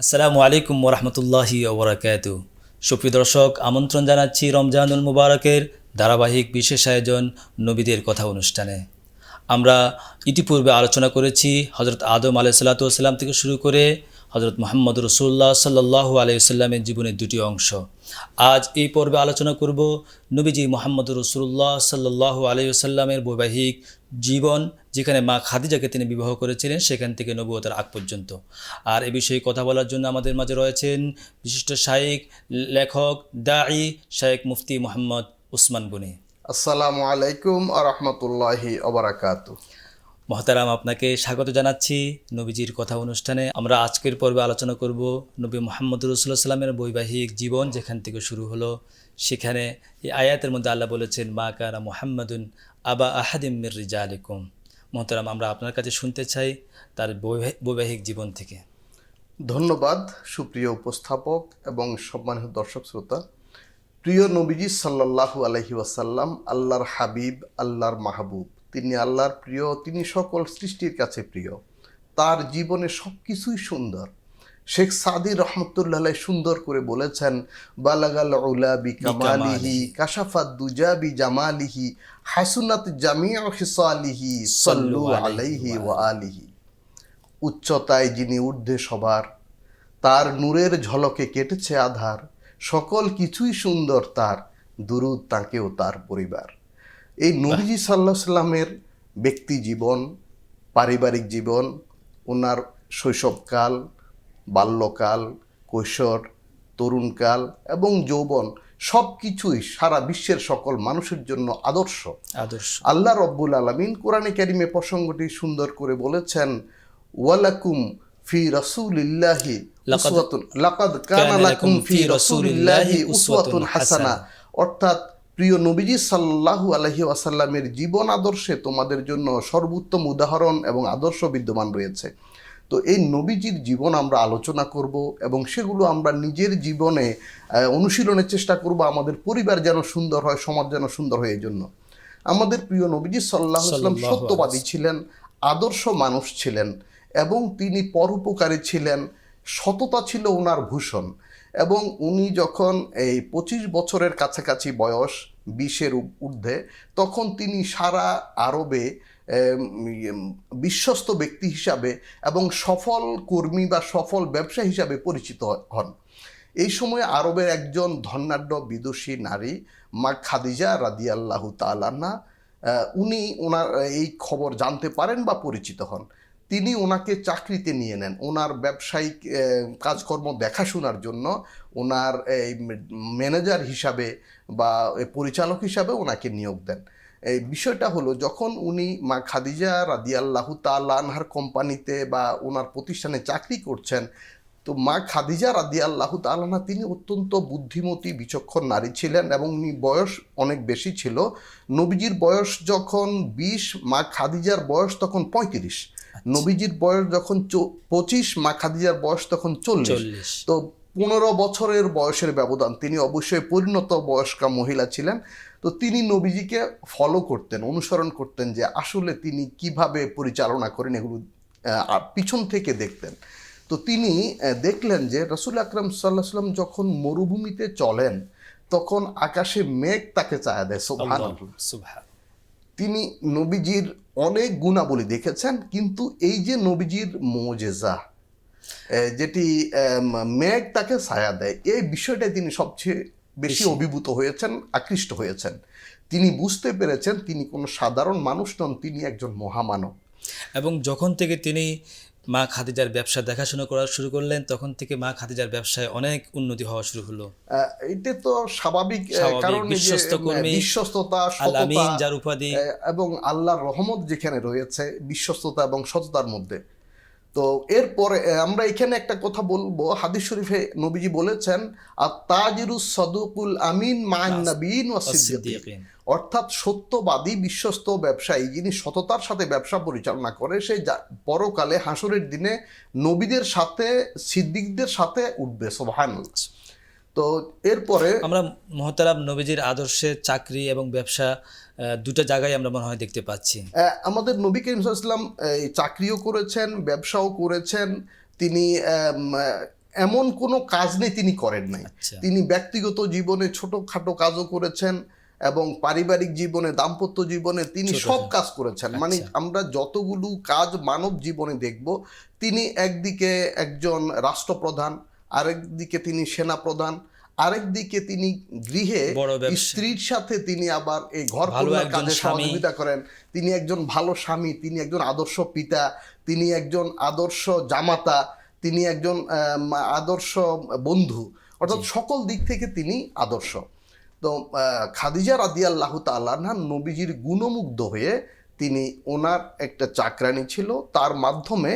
আসসালামু আলাইকুম ওরহমতুল্লাহি ওবরাকাতু। সুপ্রিয় দর্শক, আমন্ত্রণ জানাচ্ছি রমজানুল মুবারকের ধারাবাহিক বিশেষ আয়োজন নবীদের কথা অনুষ্ঠানে। আমরা ইতিপূর্বে আলোচনা করেছি হজরত আদম আলাইহিসসালাম থেকে শুরু করে হজরত মুহাম্মদ রাসূলুল্লাহ সাল্লাল্লাহু আলাইহি ওয়াসাল্লামের জীবনের দুটি অংশ। আজ এই পর্বে আলোচনা করব নবীজি মুহাম্মদ রাসূলুল্লাহ সাল্লাল্লাহু আলাইহি ওয়াসাল্লামের বৈবাহিক জীবন, যেখানে মা খাদিজাকে তিনি বিবাহ করেছিলেন সেখান থেকে নবুয়তের আগ পর্যন্ত। আর এ বিষয়ে কথা বলার জন্য আমাদের মাঝে রয়েছেন বিশিষ্ট শাইখ, লেখক, দাঈ শাইখ মুফতি মোহাম্মদ উসমান গনি। আসসালামু আলাইকুম আ রহমতুল্লাহি ওবারাকাতু। মহতারাম, আপনাকে স্বাগত জানাচ্ছি নবীজির কথা অনুষ্ঠানে। আমরা আজকের পর্বে আলোচনা করব নবী মুহাম্মদ রাসূলুল্লাহ সাল্লামের বৈবাহিক জীবন যেখান থেকে শুরু হলো। সেখানে এই আয়াতের মধ্যে আল্লাহ বলেছেন, মা কানা মুহাম্মাদুন আবা আহাদিম মির রিজালিকুম। মহতারাম, আমরা আপনার কাছে শুনতে চাই তার বৈবাহিক জীবন থেকে। ধন্যবাদ সুপ্রিয় উপস্থাপক এবং সম্মানিত দর্শক শ্রোতা। প্রিয় নবীজি সাল্লাল্লাহু আলাইহি ওয়াসাল্লাম আল্লাহর হাবিব, আল্লাহর মাহবুব। তিনি আল্লাহর প্রিয়, তিনি সকল সৃষ্টির কাছে প্রিয়। তার জীবনে সব কিছুই সুন্দর। শেখ সাদি রহমতুল্লাহ আলাইহি সুন্দর করে বলেছেন, বালাগাল উলা বিকামালিহি কাশাফাত দুজা বিজামালিহি হাসুনাত জামিউ খিসালিহি সাল্লু আলাইহি ওয়া আলিহি। উচ্চতায় যিনি ঊর্ধ্বে সবার, তার নূরের ঝলকে কেটেছে আধার, সকল কিছুই সুন্দর তার, দুরুদ তাঁকেও তার পরিবার। এই নবীজি সাল্লাল্লাহু আলাইহি সাল্লামের ব্যক্তি জীবন, পারিবারিক জীবন, ওনার শৈশবকাল, বাল্যকাল, কৈশোর, তরুণকাল এবং যৌবন সব কিছুই সারা বিশ্বের সকল মানুষের জন্য আদর্শ। আল্লাহ রব্বুল আলামিন কোরআনে কারিমে প্রসঙ্গটি সুন্দর করে বলেছেন, ওয়ালাকুম ফি রাসূলিল্লাহি উসওয়াতুন লাকাদ কানা লাকুম ফি রাসূলিল্লাহি উসওয়াতুন হাসানা। অর্থাৎ প্রিয় নবীজি সাল্লাল্লাহু আলাইহি ওয়াসাল্লামের জীবন আদর্শে তোমাদের জন্য সর্বোত্তম উদাহরণ এবং আদর্শ বিদ্যমান রয়েছে। তো এই নবীজির জীবন আমরা আলোচনা করব এবং সেগুলো আমরা নিজের জীবনে অনুশীলনের চেষ্টা করব। আমাদের পরিবার যেন সুন্দর হয়, সমাজ যেন সুন্দর হয়। এই জন্য আমাদের প্রিয় নবীজি সাল্লাল্লাহু আলাইহি ওয়াসাল্লাম সত্যবাদী ছিলেন, আদর্শ মানুষ ছিলেন এবং তিনি পরোপকারী ছিলেন। সততা ছিল ওনার ভূষণ। এবং উনি যখন এই 25 বছরের কাছাকাছি বয়স, 20-এর ঊর্ধ্বে, তখন তিনি সারা আরবে বিশ্বস্ত ব্যক্তি হিসাবে এবং সফল কর্মী বা সফল ব্যবসায়ী হিসাবে পরিচিত হন। এই সময় আরবের একজন ধনাঢ্য বিদুষী নারী মা খাদিজা রাদিয়াল্লাহু তাআলা আনহা, উনি ওনার এই খবর জানতে পারেন বা পরিচিত হন। তিনি ওনাকে চাকরিতে নিয়ে নেন, ওনার ব্যবসায়িক কাজকর্ম দেখাশোনার জন্য ওনার এই ম্যানেজার হিসাবে বা পরিচালক হিসাবে ওনাকে নিয়োগ দেন। এই বিষয়টা হলো, যখন উনি মা খাদিজা রাদিয়াল্লাহু তাআলা আনহার কোম্পানিতে বা ওনার প্রতিষ্ঠানে চাকরি করছেন, তো মা খাদিজা রাদিয়াল্লাহু তাআলা আনহা তিনি অত্যন্ত বুদ্ধিমতী, বিচক্ষণ নারী ছিলেন এবং উনি বয়স অনেক বেশি ছিল। নবীজির বয়স যখন 20, মা খাদিজার বয়স তখন 35। নবীজির বয়স যখন 25, মা খাদিজার বয়স তখন 40। তো 15 বছরের বয়সের ব্যবধান। তিনি অবশ্যই পরিণত বয়স্কা মহিলা ছিলেন। তো তিনি নবীজিকে ফলো করতেন, অনুসরণ করতেন যে আসলে তিনি কিভাবে পরিচালনা করেন, এগুলো পিছন থেকে দেখতেন। তো তিনি দেখলেন যে রাসূল আকরাম সাল্লাল্লাহু আলাইহি ওয়াসাল্লাম যখন মরুভূমিতে চলেন তখন আকাশে মেঘ তাকে ছায়া দেয়। সুবহানাল্লাহ। তিনি নবীজির অনেক গুণাবলী দেখেছেন, কিন্তু এই যে নবীজির মুজিজা, যেটি মেঘ তাকে ছায়া দেয়, এই বিষয়টাই তিনি সবচেয়ে বেশি অভিভূত হয়েছেন, আকৃষ্ট হয়েছেন। তিনি বুঝতে পেরেছেন তিনি কোনো সাধারণ মানুষ নন, তিনি একজন মহামানব। এবং যখন থেকে তিনি মা খাদিজার ব্যবসা দেখাশোনা করা শুরু করলেন, তখন থেকে মা খাদিজার ব্যবসায় অনেক উন্নতি হওয়া শুরু হলো। এটা তো স্বাভাবিক, কারণ বিশ্বস্ততা, সততা যার উপাধি এবং আল্লাহর রহমত যেখানে রয়েছে বিশ্বস্ততা এবং সততার মধ্যে। তো এরপরে আমরা এখানে একটা কথা বলবো, হাদিস শরীফে নবীজি বলেছেন, আত-তাজিরুস সাদুকুল আমিন মা'আন নাবিয়িন ওয়াস সিদ্দিকিন। অর্থাৎ সত্যবাদী, বিশ্বস্ত ব্যবসায়ী যিনি সততার সাথে ব্যবসা পরিচালনা করে, সে পরকালে হাসরের দিনে নবীদের সাথে, সিদ্দিকদের সাথে উঠবে। সুবহানাল্লাহ। তো এরপরে আমরা মহতারাম নবীজির আদর্শে চাকরি এবং ব্যবসা দুটো জায়গায় আমরা মনে হয় দেখতে পাচ্ছি। আমাদের নবী করিম সাল্লাল্লাহু আলাইহি ওয়াসাল্লাম চাকরিও করেছেন, ব্যবসাও করেছেন। তিনি এমন কোনো কাজ নেই তিনি করেন নাই। আচ্ছা। তিনি ব্যক্তিগত জীবনে ছোটখাটো কাজও করেছেন এবং পারিবারিক জীবনে, দাম্পত্য জীবনে তিনি সব কাজ করেছেন। মানে আমরা যতগুলো কাজ মানব জীবনে দেখব, তিনি একদিকে একজন রাষ্ট্রপ্রধান, আরেকদিকে তিনি সেনাপ্রধান, আরেকদিকে তিনি গৃহে স্ত্রীর সাথে তিনি আবার এই ঘর কন্যার কাজে সহযোগিতা করেন। তিনি একজন ভালো স্বামী, তিনি একজন আদর্শ পিতা, তিনি একজন আদর্শ জামাতা, তিনি একজন আদর্শ বন্ধু, অর্থাৎ সকল দিক থেকে তিনি আদর্শ। তো খাদিজা রাদিয়াল্লাহু তাআলা আনহা নবীজির গুণমুগ্ধ হয়ে তিনি ওনার একটা চাকরানি ছিল, তার মাধ্যমে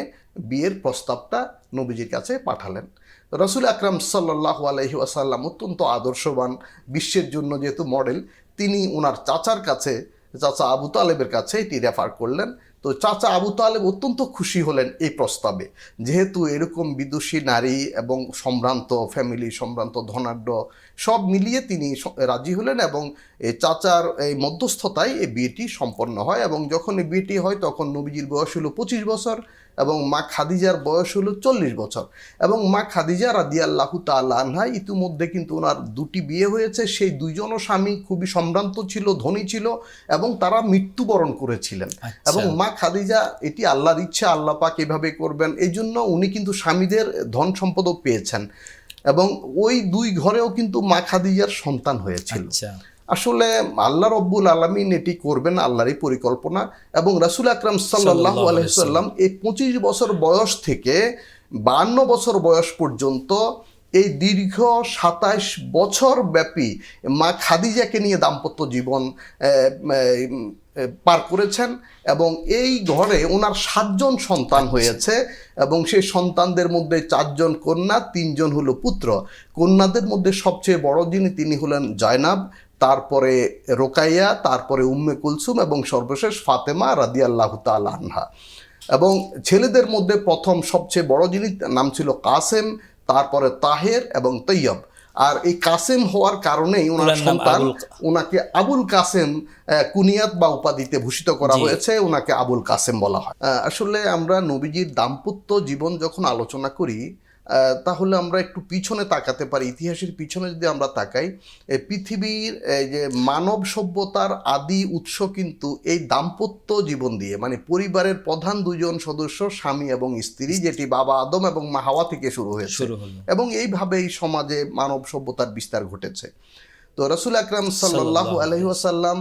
বিয়ের প্রস্তাবটা নবীজির কাছে পাঠালেন। রাসূল আকরাম সাল্লাল্লাহু আলাইহি ওয়াসাল্লাম অত্যন্ত আদর্শবান, বিশ্বের জন্য যেহেতু মডেল, তিনি ওনার চাচার কাছে, চাচা আবু তালেবের কাছে এটি রেফার করলেন। তো চাচা আবু তালেব অত্যন্ত খুশি হলেন এই প্রস্তাবে, যেহেতু এরকম বিদুষী নারী এবং সম্ভ্রান্ত ফ্যামিলি, সম্ভ্রান্ত ধনাঢ্য সব মিলিয়ে তিনি রাজি হলেন এবং এই চাচার এই মধ্যস্থতায় এই বিয়েটি সম্পন্ন হয়। এবং যখন এই বিয়েটি হয় তখন নবীজির বয়স হলো 25 বছর এবং মা খাদিজার বয়স হলো 40 বছর। এবং মা খাদিজা রাদিয়াল্লাহু তাআলা আনহা ইতিমধ্যে কিন্তু ওনার দুটি বিয়ে হয়েছে, সেই দুইজনও স্বামী খুবই সম্ভ্রান্ত ছিল, ধনী ছিল এবং তারা মৃত্যুবরণ করেছিলেন। এবং মা খাদিজা, এটি আল্লাহর ইচ্ছা, আল্লাহ পাক এভাবে করবেন, এই জন্য উনি কিন্তু স্বামীদের ধন সম্পদও পেয়েছেন এবং ওই দুই ঘরেও কিন্তু মা খাদিজার সন্তান হয়েছিল। আসলে আল্লাহ রব্বুল আলামিন এটি করবেন, আল্লাহরই পরিকল্পনা। এবং রাসূল আকরাম সাল্লাল্লাহু আলাইহি ওয়াসাল্লাম এই 25 বছর বয়স থেকে 52 বছর বয়স পর্যন্ত এই দীর্ঘ 27 বছর ব্যাপী মা খাদিজাকে নিয়ে দাম্পত্য জীবন পার করেছেন এবং এই ঘরে ওনার 7 জন সন্তান হয়েছে এবং সেই সন্তানদের মধ্যে 4 জন কন্যা, 3 জন হলো পুত্র। কন্যাদের মধ্যে সবচেয়ে বড় যিনি, তিনি হলেন জয়নাব, তারপরে রোকাইয়া, তারপরে উম্মে কুলসুম এবং সর্বশেষ ফাতেমা রাদিয়াল্লাহু তাআলা আনহা। এবং ছেলেদের মধ্যে প্রথম সবচেয়ে বড় যিনি, নাম ছিল কাসেম, তারপরে তাহের এবং তৈয়ব। আর এই কাসেম হওয়ার কারণেই ওনার সন্তান, ওনাকে আবুল কাসেম কুনিয়াত বা উপাধিতে ভূষিত করা হয়েছে, ওনাকে আবুল কাসেম বলা হয়। আসলে আমরা নবীজির দাম্পত্য জীবন যখন আলোচনা করি তাহলে আমরা একটু পিছনে তাকাতে পারি, ইতিহাসের পিছনে যদি আমরা তাকাই, পৃথিবীর যে মানব সভ্যতার আদি উৎস কিন্তু এই দাম্পত্য জীবন দিয়ে, মানে পরিবারের প্রধান 2 জন সদস্য স্বামী এবং স্ত্রী, যেটি বাবা আদম এবং মা হাওয়া থেকে শুরু হয়েছে এবং এইভাবেই সমাজে মানব সভ্যতার বিস্তার ঘটেছে। তো রাসূল আকরাম সাল্লাল্লাহু আলাইহি ওয়াসাল্লাম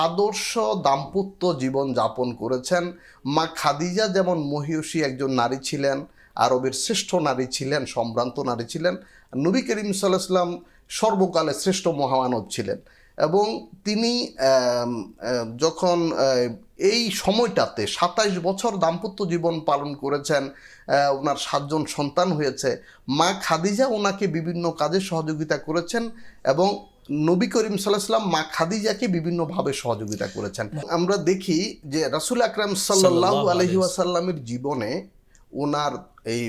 আদর্শ দাম্পত্য জীবন যাপন করেছেন। মা খাদিজা যেমন মহিয়সী একজন নারী ছিলেন, আরবের শ্রেষ্ঠ নারী ছিলেন, সম্ভ্রান্ত নারী ছিলেন, নবী করিম সাল্লাল্লাহু আলাইহি ওয়াসাল্লাম সর্বকালের শ্রেষ্ঠ মহামানব ছিলেন। এবং তিনি যখন এই সময়টাতে 27 বছর দাম্পত্য জীবন পালন করেছেন, ওনার 7 জন সন্তান হয়েছে, মা খাদিজা ওনাকে বিভিন্ন কাজে সহযোগিতা করেছেন এবং নবী করিম সাল্লাল্লাহু আলাইহি ওয়াসাল্লাম মা খাদিজাকে বিভিন্নভাবে সহযোগিতা করেছেন। আমরা দেখি যে রাসূল আকরাম সাল্লাল্লাহু আলাইহি ওয়াসাল্লামের জীবনে, ওনার এই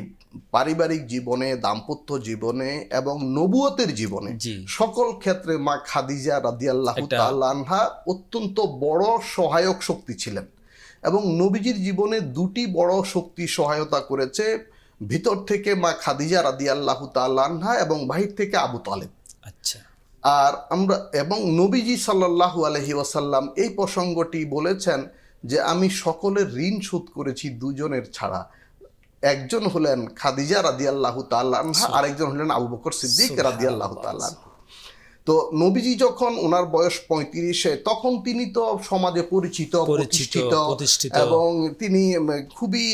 পারিবারিক জীবনে, দাম্পত্য জীবনে এবং নবুয়তের জীবনে সকল ক্ষেত্রে মা খাদিজা রাদিয়াল্লাহু তাআলা আনহা অত্যন্ত বড় সহায়ক শক্তি ছিলেন। এবং নবীজির জীবনে 2টি বড় শক্তি সহায়তা করেছে, ভিতর থেকে মা খাদিজা রাদিয়াল্লাহু তাআলা আনহা এবং বাহির থেকে আবু তালেব। আচ্ছা। আর আমরা এবং নবীজি সাল্লাল্লাহু আলাইহি ওয়াসাল্লাম এই প্রসঙ্গটি বলেছেন যে আমি সকলের ঋণ শোধ করেছি 2 জনের ছাড়া। একজন হলেন খাদিজা রাদিয়াল্লাহু তাআলা আনহা, আরেকজন হলেন আবু বকর সিদ্দিক রাদিয়াল্লাহু তাআলা আনহু। তো নবীজি যখন ওনার বয়স 35, তখন তিনি তো সমাজে পরিচিত, প্রতিষ্ঠিত এবং তিনি খুবই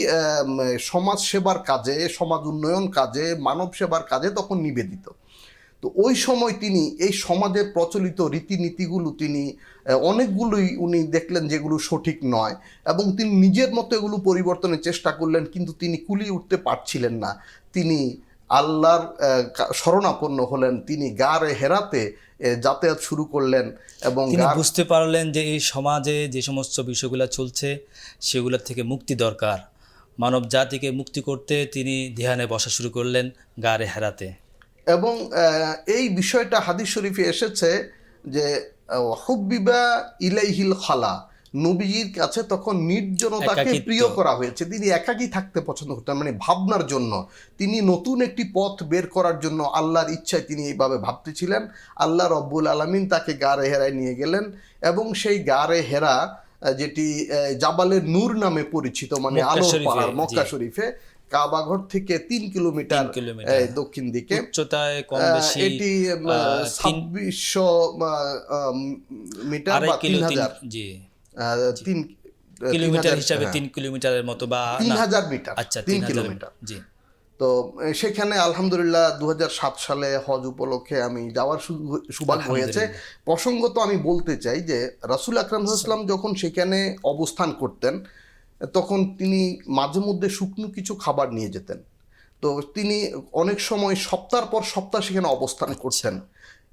সমাজ সেবার কাজে, সমাজ উন্নয়ন কাজে, মানব সেবার কাজে তখন নিবেদিত। তো ওই সময় তিনি এই সমাজের প্রচলিত রীতিনীতিগুলো তিনি অনেকগুলোই উনি দেখলেন যেগুলো সঠিক নয় এবং তিনি নিজের মতো এগুলো পরিবর্তনের চেষ্টা করলেন, কিন্তু তিনি কুলিয়ে উঠতে পারছিলেন না। তিনি আল্লাহর শরণাপন্ন হলেন, তিনি গারে হেরাতে যাতায়াত শুরু করলেন এবং তিনি বুঝতে পারলেন যে এই সমাজে যে সমস্ত বিষয়গুলো চলছে সেগুলোর থেকে মুক্তি দরকার। মানব জাতিকে মুক্তি করতে তিনি ধ্যানে বসা শুরু করলেন গারে হেরাতে। এবং এই বিষয়টা হাদিস শরীফে এসেছে যে হুব্বিবা ইলাইহিল খালা, নবীজির কাছে তখন নির্জনতাকে একাকিত্ব। প্রিয় করা হয়েছে। তিনি একাকী থাকতে পছন্দ করতেন, মানে ভাবনার জন্য। তিনি নতুন একটি পথ বের করার জন্য আল্লাহর ইচ্ছায় তিনি এইভাবে ভাবতেছিলেন। আল্লাহ রব্বুল আলামিন তাকে গারে হেরায় নিয়ে গেলেন, এবং সেই গারে হেরা যেটি জাবালের নূর নামে পরিচিত, মানে মক্কা আলোর শরীফে, পাহাড়, মক্কা জি। শরীফে কাবাঘর থেকে 3 কিলোমিটার 3 কিলোমিটার। দক্ষিণ দিকে। উচ্চতায় কম বেশি এটি 2600 মিটার বা 3000 জি 3 কিলোমিটার হিসাবে 3 কিলোমিটারের মতো বা না, 3000 মিটার, আচ্ছা 3 3000 কিলোমিটার। জি। তো সেখানে আলহামদুলিল্লাহ 2007 সালে হজ উপলক্ষে আমি যাওয়ার সৌভাগ্য হয়েছে। প্রসঙ্গত আমি বলতে চাই যে রাসূল আকরাম সাল্লাল্লাহু আলাইহি ওয়াসাল্লাম যখন সেখানে অবস্থান করতেন, তখন তিনি মাঝে মধ্যে শুকনো কিছু খাবার নিয়ে যেতেন। তো তিনি অনেক সময় সপ্তাহ পর সপ্তাহ সেখানে অবস্থান করতেন।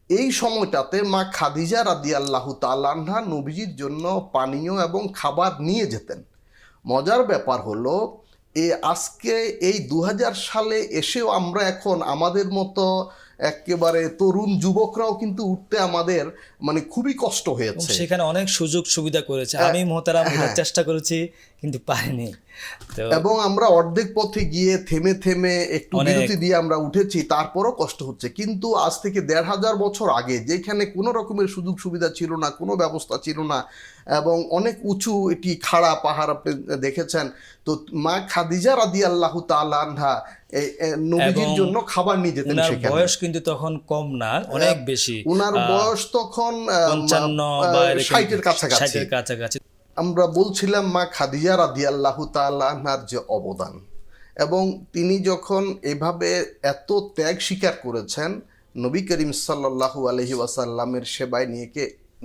এই সময়টাতে মা খাদিজা রাদিয়াল্লাহু তাআলা আনহা নবীজির জন্য পানীয় এবং খাবার নিয়ে যেতেন। মজার ব্যাপার হলো, আজকে এই 2000 সালে এসেও আমরা এখন আমাদের মতো একেবারে তরুণ যুবকরাও কিন্তু উঠতে আমাদের মানে খুবই কষ্ট এবং হয়েছে। সেখানে অনেক সুযোগ সুবিধা করেছে। আমি মোহতারাম ওঠার চেষ্টা করেছি কিন্তু পারিনি। তো এবং আমরা অর্ধেক পথে গিয়ে থেমে থেমে একটু বিরতি দিয়ে আমরা উঠেছি, তারপরও কষ্ট হচ্ছে। কিন্তু আজ থেকে 1500 বছর আগে, যেখানে কোনো রকমের সুযোগ সুবিধা ছিল না, কোনো ব্যবস্থা ছিল না, এবং অনেক উঁচু এটি খাড়া পাহাড় আপনি দেখেছেন, তো মা খাদিজা রাদিয়াল্লাহু তাআলা আনহা নবীজির জন্য খাবার নিয়ে যেতেন উনার সেখানে। বয়স কিন্তু তখন কম না, অনেক বেশি। উনার বয়স তখন 55 বা 60-এর কাছাকাছি। 60-এর কাছাকাছি। আমরা বলছিলাম মা খাদিজা রাদিয়াল্লাহু তাআলা আনহার যে অবদান, এবং তিনি যখন এভাবে এত ত্যাগ স্বীকার করেছেন, নবী করিম সাল্লাল্লাহু আলাইহি ওয়াসাল্লামের সেবায়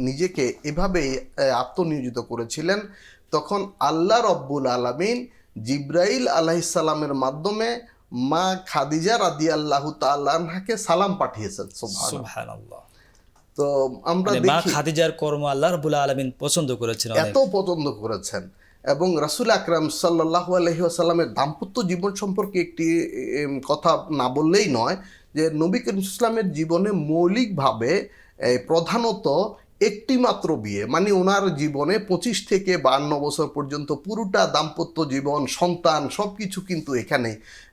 নিজেকে এভাবে আত্মনিয়োজিত করেছিলেন, তখন আল্লাহ রব্বুল আলামিন জিব্রাইল আলাইহিস সালামের মাধ্যমে মা খাদিজা রাদিয়াল্লাহু তাআলা আনহাকে সালাম পাঠিয়েছেন। সুবহানাল্লাহ। তো আমরা মানে মা দেখি খাদিজার কর্ম আল্লাহ রাব্বুল আলামিন পছন্দ করেছেন অনেক। এত পছন্দ করেছেন। এবং রাসূল আকরাম সাল্লাল্লাহু আলাইহি ওয়াসাল্লামের দাম্পত্য জীবন সম্পর্কে একটি কথা না বললেই নয়, যে নবী করিম ইসলামের জীবনে মৌলিকভাবে প্রধানত একটি মাত্র বিয়ে, মানে ওনার জীবনে 25 থেকে 52 বছর পর্যন্ত পুরোটা দাম্পত্য জীবন, সন্তান সব কিছু কিন্তু এখানে।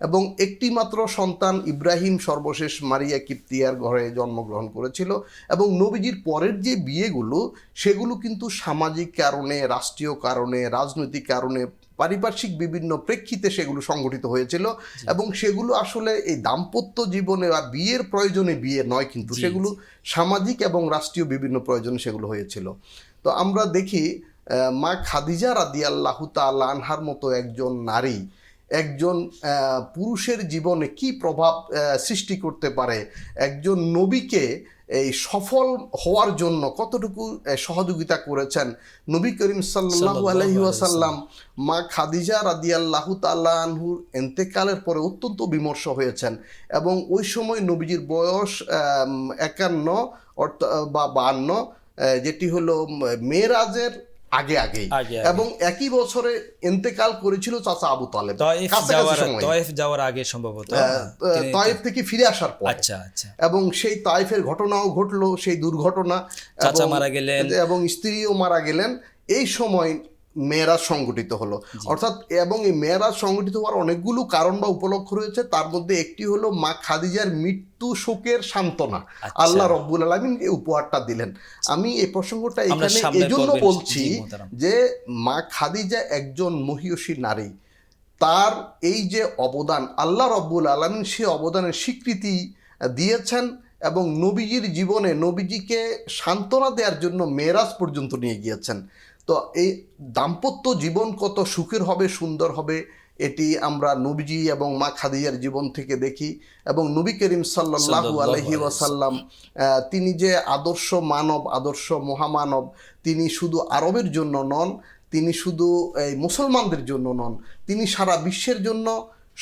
এবং একটি মাত্র সন্তান ইব্রাহিম সর্বশেষ মারিয়া কিপ্তিয়ার ঘরে জন্মগ্রহণ করেছিল। এবং নবীজির পরের যে বিয়েগুলো, সেগুলো কিন্তু সামাজিক কারণে, রাষ্ট্রীয় কারণে, রাজনৈতিক কারণে, পারিপার্শ্বিক বিভিন্ন প্রেক্ষিতে সেগুলো সংগঠিত হয়েছিল। এবং সেগুলো আসলে এই দাম্পত্য জীবনে বা বিয়ের প্রয়োজনে বিয়ে নয়, কিন্তু সেগুলো সামাজিক এবং রাষ্ট্রীয় বিভিন্ন প্রয়োজনে সেগুলো হয়েছিল। তো আমরা দেখি মা খাদিজা রাদিয়াল্লাহু তাআলা আনহার মতো একজন নারী একজন পুরুষের জীবনে কি প্রভাব সৃষ্টি করতে পারে, একজন নবীকে এই সফল হওয়ার জন্য কতটুকু সহযোগিতা করেছেন। নবী করিম সাল্লাল্লাহু আলাইহি ওয়াসাল্লাম মা খাদিজা রাদিয়াল্লাহু তাআলা আনহুর ইন্তেকালের পরে অত্যন্ত বিমর্ষ হয়েছেন, এবং ওই সময় নবীজির বয়স 51 বা 52, যেটি হলো মেরাজের আগেই, এবং একই বছরে ইন্তেকাল করেছিল চাচা আবু তালেব তায়েফ যাওয়ার আগে, সম্ভবত তায়েফ থেকে ফিরে আসার পর। আচ্ছা আচ্ছা। এবং সেই তায়েফের ঘটনাও ঘটলো, সেই দুর্ঘটনা, চাচা মারা গেলেন এবং স্ত্রীও মারা গেলেন। এই সময় মেয়েরাজ সংগঠিত হলো, অর্থাৎ, এবং এই মেয়েরাজ সংগঠিত হওয়ার অনেকগুলো কারণ বা উপলক্ষ রয়েছে। তার মধ্যে একটি হলো মা খাদিজার মৃত্যু শোকের সান্ত্বনা। আল্লাহ রব্বুল আলামিন এই উপহারটা দিলেন। আমি এই প্রসঙ্গটা এখানে এজন্য বলছি যে মা খাদিজা একজন মহিয়সী নারী, তার এই যে অবদান, আল্লাহ রব্বুল আলামিন সে অবদানের স্বীকৃতি দিয়েছেন, এবং নবীজির জীবনে নবীজিকে সান্ত্বনা দেওয়ার জন্য মেরাজ পর্যন্ত নিয়ে গিয়েছেন। তো এই দাম্পত্য জীবন কত সুখের হবে, সুন্দর হবে, এটি আমরা নবীজি এবং মা খাদিজার জীবন থেকে দেখি। এবং নবী করিম সাল্লাল্লাহু আলাইহি ওয়াসাল্লাম তিনি যে আদর্শ মানব, আদর্শ মহামানব, তিনি শুধু আরবের জন্য নন, তিনি শুধু এই মুসলমানদের জন্য নন, তিনি সারা বিশ্বের জন্য,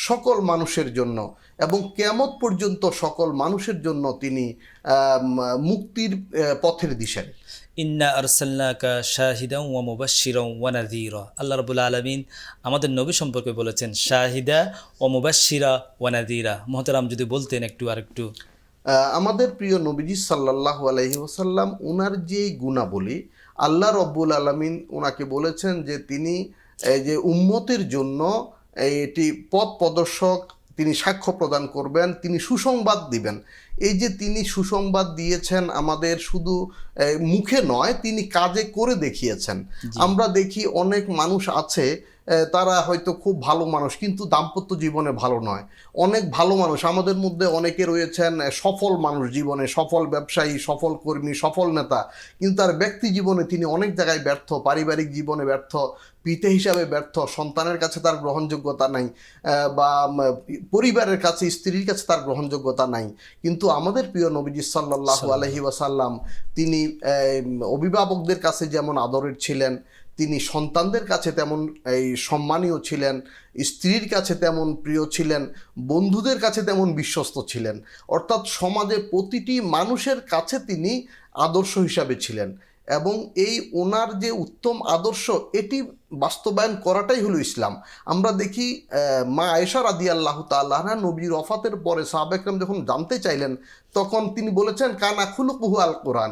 সকল মানুষের জন্য, এবং কিয়ামত পর্যন্ত সকল মানুষের জন্য তিনি মুক্তির পথের দিশারি। ইন্না আরসালনাকা শাহিদান ওয়া মুবাশশিরান ওয়া নাযীরা। আল্লাহ রাব্বুল আলামিন আমাদের নবী সম্পর্কে বলেছেন শাহিদা ওয়া মুবাশশিরা ওয়া নাযীরা। মুহতারাম যদি বলতেন একটু আরেকটু। আমাদের প্রিয় নবীজি সাল্লাল্লাহু আলাইহি ওয়াসাল্লাম ওনার যে গুণাবলী, আল্লাহ রব্বুল আলামিন ওনাকে বলেছেন যে তিনি এই যে উম্মতের জন্য এটি পথ প্রদর্শক, তিনি সাক্ষ্য প্রদান করবেন, তিনি সুসংবাদ দিবেন। এই যে তিনি সুসংবাদ দিয়েছেন আমাদের শুধু মুখে নয়, তিনি কাজে করে দেখিয়েছেন। আমরা দেখি অনেক মানুষ আছে তারা হয়তো খুব ভালো মানুষ কিন্তু দাম্পত্য জীবনে ভালো নয়। অনেক ভালো মানুষ আমাদের মধ্যে অনেকে রয়েছেন সফল মানুষ জীবনে, সফল ব্যবসায়ী, সফল কর্মী, সফল নেতা, কিন্তু তার ব্যক্তি জীবনে তিনি অনেক জায়গায় ব্যর্থ, পারিবারিক জীবনে ব্যর্থ, পিতা হিসাবে ব্যর্থ, সন্তানের কাছে তার গ্রহণযোগ্যতা নাই, বা পরিবারের কাছে, স্ত্রীর কাছে তার গ্রহণযোগ্যতা নাই। কিন্তু আমাদের প্রিয় নবীজি সাল্লাল্লাহু আলাইহি ওয়াসাল্লাম তিনি অভিভাবকদের কাছে যেমন আদরের ছিলেন, তিনি সন্তানদের কাছে তেমন সম্মানীয় ছিলেন, স্ত্রীর কাছে তেমন প্রিয় ছিলেন, বন্ধুদের কাছে তেমন বিশ্বস্ত ছিলেন। অর্থাৎ সমাজে প্রতিটি মানুষের কাছে তিনি আদর্শ হিসাবে ছিলেন। এবং এই ওনার যে উত্তম আদর্শ এটি বাস্তবায়ন করাটাই হলো ইসলাম। আমরা দেখি মা আয়েশা রাদিয়াল্লাহু তাআলা আনহা নবীর ওয়াফাতের পরে সাহাবা একরাম যখন জানতে চাইলেন তখন তিনি বলেছেন কানা খুলুকুহু আল কোরআন,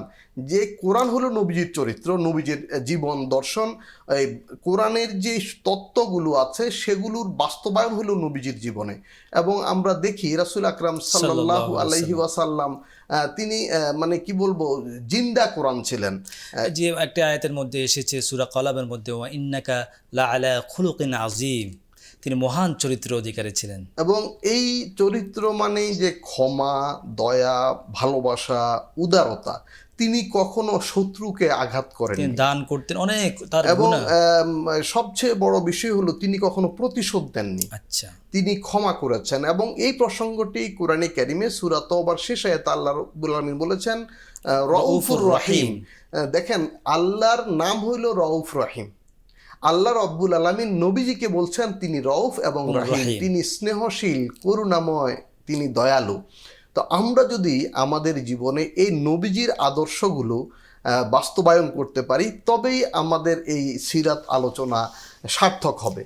যে কোরআন হলো নবীজির চরিত্র, নবীজির জীবন দর্শন, এই কোরআনের যে তত্ত্বগুলো আছে সেগুলোর বাস্তবায়ন হলো নবীজির জীবনে। এবং আমরা দেখি রাসূল আকরাম সাল্লাল্লাহু আলাইহি ওয়াসাল্লাম তিনি মানে কি বলবো, জিন্দা কোরআন ছিলেন। যে একটা আয়াতের মধ্যে এসেছে সূরা কলাবের মধ্যে, ওয়া ইন্নাকা লা আলা খুলুকিন আযীম, তিনি মহান চরিত্র অধিকারী ছিলেন। এবং এই চরিত্র মানেই যে ক্ষমা, দয়া, ভালোবাসা, উদারতা, তিনি কখনো শত্রুকে আঘাত করেন, তিনি দান করতেন অনেক, তার এবং গুনাহ। সবচেয়ে বড় বিষয় হলো তিনি কখনো প্রতিশোধ দেননি, আচ্ছা, তিনি ক্ষমা করেছেন। এবং এই প্রসঙ্গটি কোরআনে কারিমে সূরা তওবার শেষ আয়াতে আল্লাহ রাব্বুল আলামিন বলেছেন রউফুর রহিম। দেখেন আল্লাহর নাম হইল রউফ রহিম। আল্লাহ রাব্বুল আলামিন নবীজিকে বলছেন তিনি রউফ এবং রহিম, তিনি স্নেহশীল, করুণাময়, তিনি দয়ালু। তো আমরা যদি আমাদের জীবনে এই নবীজির আদর্শগুলো বাস্তবায়ন করতে পারি তবেই আমাদের এই সিরাত আলোচনা সার্থক হবে।